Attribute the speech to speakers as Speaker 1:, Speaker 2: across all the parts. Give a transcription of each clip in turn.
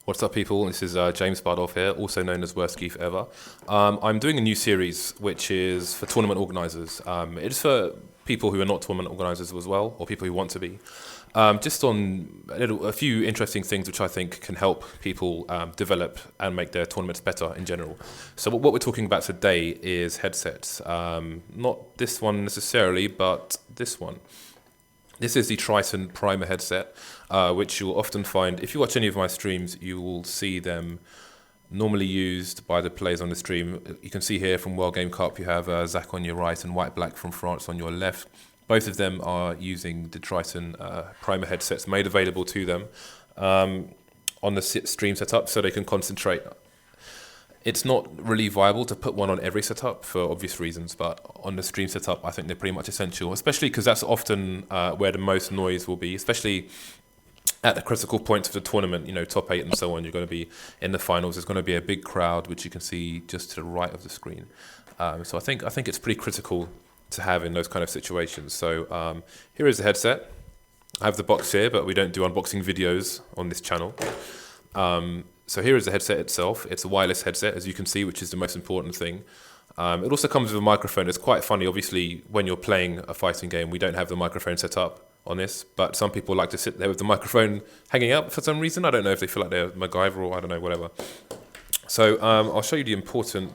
Speaker 1: What's up, people? This is James Bardolph here, also known as Worst Geef Ever. I'm doing a new series which is for tournament organisers. It's for people who are not tournament organisers as well, or people who want to be. Just on a few interesting things which I think can help people develop and make their tournaments better in general. So what we're talking about today is headsets. Not this one necessarily, but this one. This is the Tritton Primer headset, which you'll often find, if you watch any of my streams, you will see them normally used by the players on the stream. You can see here from World Game Cup, you have Zach on your right and White Black from France on your left. Both of them are using the Tritton Primer headsets made available to them on the stream setup so they can concentrate. It's not really viable to put one on every setup for obvious reasons, but on the stream setup, I think they're pretty much essential, especially because that's often where the most noise will be, especially at the critical points of the tournament, you know, top 8 and so on. You're going to be in the finals. There's going to be a big crowd, which you can see just to the right of the screen. So I think it's pretty critical to have in those kind of situations. So here is the headset. I have the box here, but we don't do unboxing videos on this channel. So here is the headset itself. It's a wireless headset, as you can see, which is the most important thing. It also comes with a microphone. It's quite funny, obviously, when you're playing a fighting game, we don't have the microphone set up on this, but some people like to sit there with the microphone hanging out for some reason. I don't know if they feel like they're MacGyver or I don't know, whatever. So I'll show you the important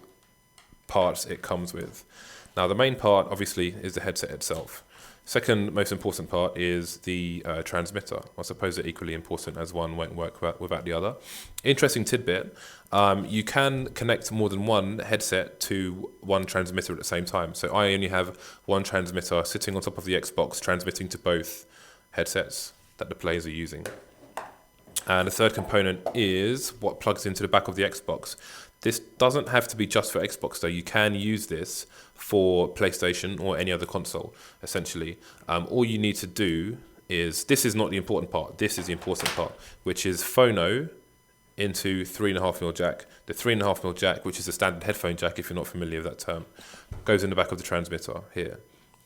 Speaker 1: parts it comes with. Now, the main part, obviously, is the headset itself. Second most important part is the transmitter. I suppose they're equally important as one won't work without the other. Interesting tidbit, you can connect more than one headset to one transmitter at the same time. So I only have one transmitter sitting on top of the Xbox transmitting to both headsets that the players are using. And the third component is what plugs into the back of the Xbox. This doesn't have to be just for Xbox though. You can use this for PlayStation or any other console, essentially. All you need to do is, this is not the important part, this is the important part, which is phono into 3.5mm jack. The 3.5mm jack, which is a standard headphone jack if you're not familiar with that term, goes in the back of the transmitter here.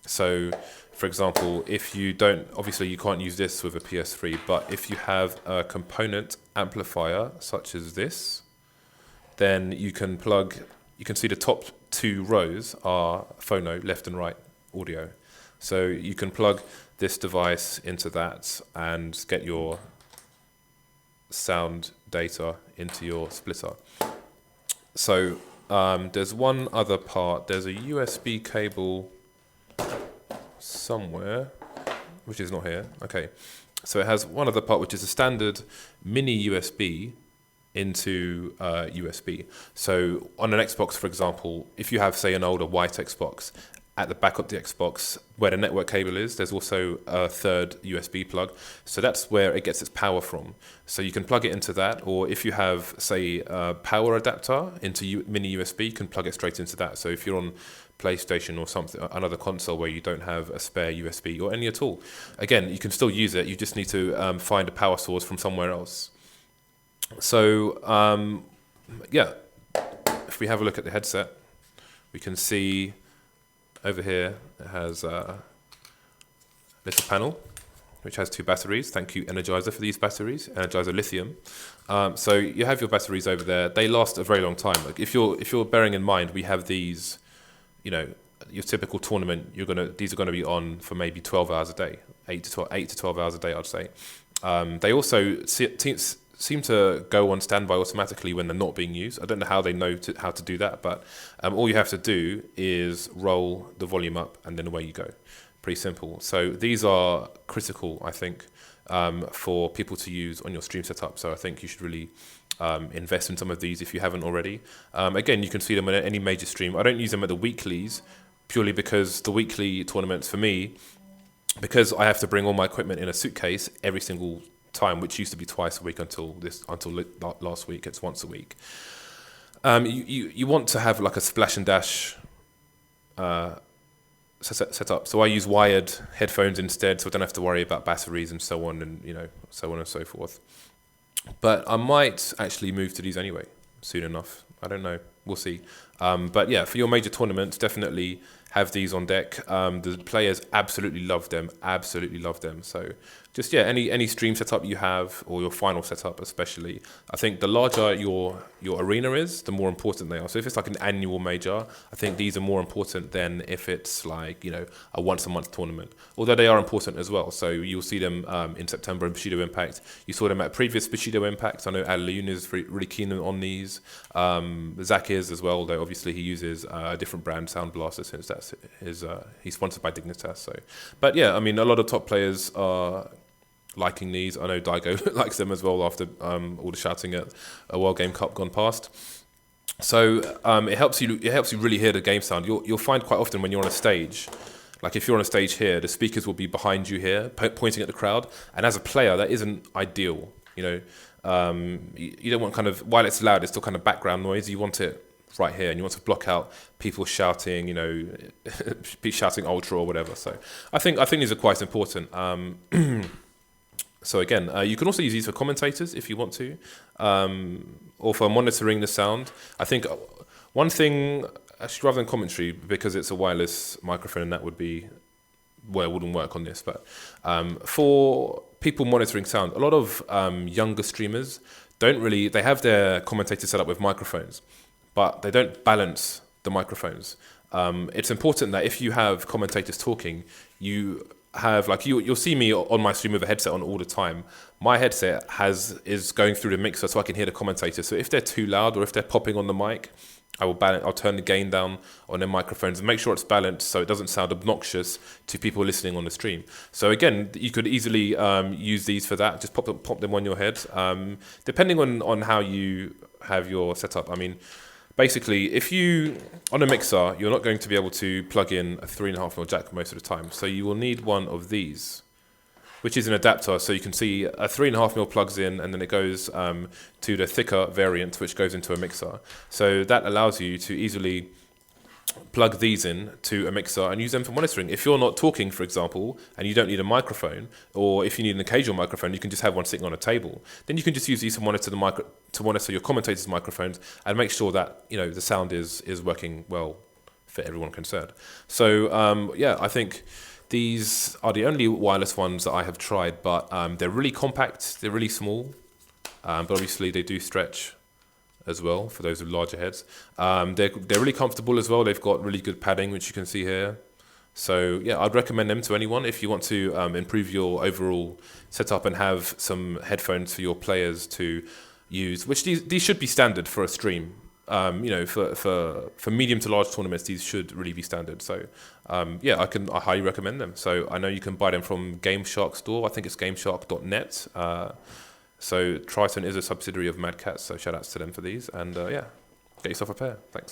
Speaker 1: So, for example, if you don't, obviously you can't use this with a PS3, but if you have a component amplifier such as this, then you can plug, you can see the top two rows are phono, left and right audio. So you can plug this device into that and get your sound data into your splitter. So there's one other part, there's a USB cable somewhere, which is not here. Okay, so it has one other part, which is a standard mini USB into USB. So on an Xbox, for example, if you have, say, an older white Xbox, at the back of the Xbox, where the network cable is, there's also a third USB plug. So that's where it gets its power from. So you can plug it into that, or if you have, say, a power adapter into mini USB, you can plug it straight into that. So if you're on PlayStation or something, another console where you don't have a spare USB or any at all, again, you can still use it. You just need to find a power source from somewhere else. So, yeah, if we have a look at the headset, we can see over here it has a little panel which has two batteries. Thank you, Energizer, for these batteries, Energizer Lithium. So you have your batteries over there. They last a very long time. Like if you're bearing in mind, we have these, you know, your typical tournament, these are gonna be on for maybe 12 hours a day, 8 to 12 hours a day, I'd say. They also seem to go on standby automatically when they're not being used. I don't know how they know how to do that, but all you have to do is roll the volume up and then away you go. Pretty simple. So these are critical, I think, for people to use on your stream setup. So I think you should really invest in some of these if you haven't already. Again, you can see them on any major stream. I don't use them at the weeklies purely because the weekly tournaments for me, because I have to bring all my equipment in a suitcase every single time, which used to be twice a week until last week. It's once a week. You want to have like a splash and dash set up. So I use wired headphones instead, so I don't have to worry about batteries and so on, and so on and so forth. But I might actually move to these anyway soon enough. I don't know. we'll see. But yeah, for your major tournaments, definitely have these on deck. The players absolutely love them, So just yeah, any stream setup you have, or your final setup especially, I think the larger your arena is, the more important they are. So if it's like an annual major, I think these are more important than if it's like, a once a month tournament, although they are important as well. So you'll see them in September in Bushido Impact. You saw them at previous Bushido Impacts. I know Alun is really keen on these. Zach is as well, though obviously he uses a different brand, Sound Blaster, since that's he's sponsored by Dignitas. So, but yeah, I mean, a lot of top players are liking these. I know Daigo likes them as well after all the shouting at a World Game Cup gone past. So it helps you really hear the game sound. You'll find quite often when you're on a stage, like if you're on a stage here, the speakers will be behind you here, pointing at the crowd. And as a player, that isn't ideal. You don't want while it's loud, it's still kind of background noise. You want it right here, and you want to block out people shouting, be shouting ultra or whatever. So I think these are quite important. So again, you can also use these for commentators if you want to, or for monitoring the sound. I think one thing, actually, rather than commentary, because it's a wireless microphone, and that would be where it wouldn't work on this, but for people monitoring sound, a lot of younger streamers they have their commentators set up with microphones, but they don't balance the microphones. It's important that if you have commentators talking, you have you'll see me on my stream with a headset on all the time. My headset is going through the mixer so I can hear the commentators. So if they're too loud or if they're popping on the mic, I'll turn the gain down on their microphones and make sure it's balanced so it doesn't sound obnoxious to people listening on the stream. So again, you could easily use these for that. Just pop them on your head, depending on how you have your setup. I mean, basically, if you, on a mixer, you're not going to be able to plug in a 3.5mm jack most of the time. So you will need one of these, which is an adapter. So you can see a 3.5mm plugs in, and then it goes to the thicker variant, which goes into a mixer. So that allows you to easily plug these in to a mixer and use them for monitoring. If you're not talking, for example, and you don't need a microphone, or if you need an occasional microphone, you can just have one sitting on a table. Then you can just use these to monitor your commentators' microphones and make sure that the sound is working well for everyone concerned. So yeah, I think these are the only wireless ones that I have tried, but they're really compact, they're really small, but obviously they do stretch as well for those with larger heads. They're really comfortable as well. They've got really good padding, which you can see here. So yeah, I'd recommend them to anyone if you want to improve your overall setup and have some headphones for your players to use, which these should be standard for a stream. For medium to large tournaments, these should really be standard. So yeah, I highly recommend them. So I know you can buy them from GameShark store. I think it's gameshark.net. So Tritton is a subsidiary of Mad Catz, so shout outs to them for these. And yeah, get yourself a pair. Thanks.